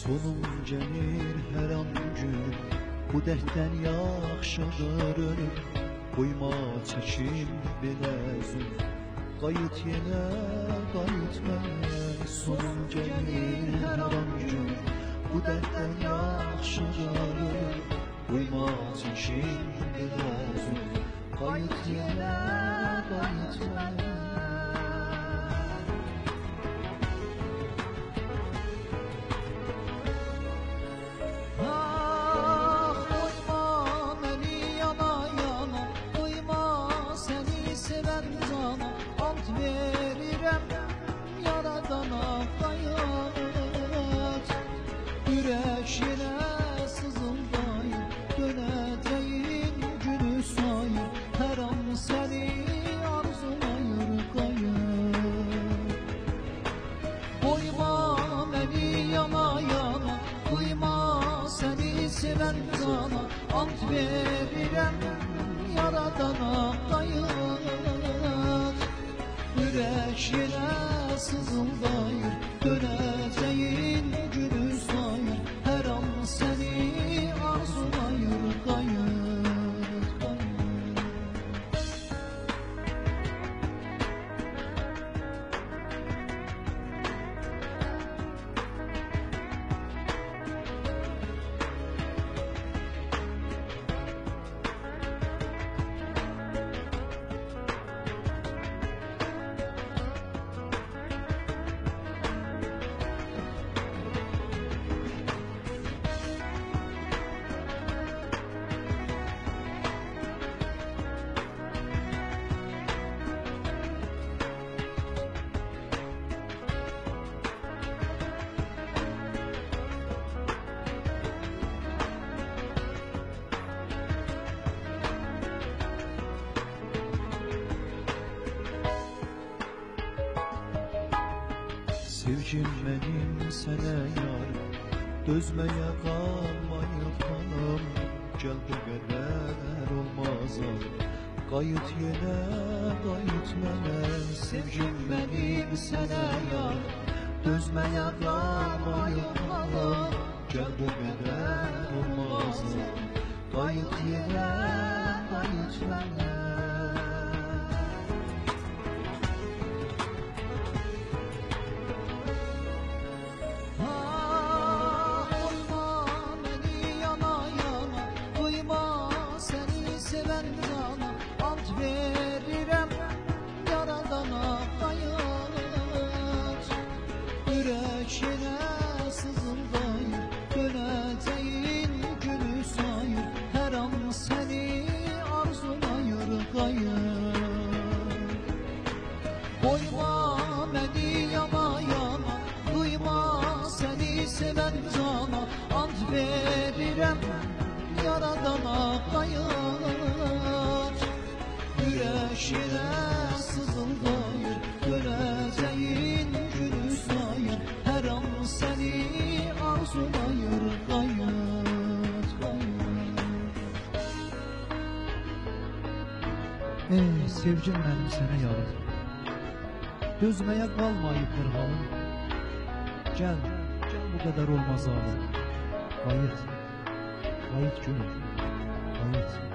Sonum gelir hər an gün, bu dərddən yaxşıdır ölüm. Qoyma çəkim belə uzun, qayıt yenə, qayıt mənə. Sonum gelir hər an gün, bu dərddən yaxşıdır ölüm. Qoyma çəkim belə uzun, qayıt yenə, qayıt mənə. Verirəm yaradana qayıt. Ürək yenə sızıldayır, dönəcəyin günü sayır. Hər an səni arzulayır qayıt. Qoyma məni yana yana, qoyma səni sevən cana. Ant verirəm yaradana qayıt. Ürək yenə sızıldayır, dönəcəyin günü sayır. Hər an səni arzulayır qayıt, qayıt. Sevgim mənim sənə yar, dözməyə qalmayıb xanım. Gəl bu qədər olmaz al, qayıt yenə, qayıt mənə. Sevgim mənim sənə yar, dözməyə qalmayıb xanım. Gəl bu qədər olmaz al, qayıt yenə, qayıt mənə. Ant verirəm yaradana qayıt. Ürək yenə sızıldayır, dönəcəyin günü sayır. Hər an səni arzulayır qayıt. Qoyma məni yana yana, duyma səni sevən cana. Ant verirəm yaradana qayıt. Ürək yenə sızıldayır, dönəcəyin günü sayır. Hər an səni arzulayır qayıt, qayıt. Ey sevgim mənim sənə yarım, dözməyə qalmayıb bir halım. Gəl, gəl bu qədər olmaz ağım. Qayıt, qayıt günüm, qayıt.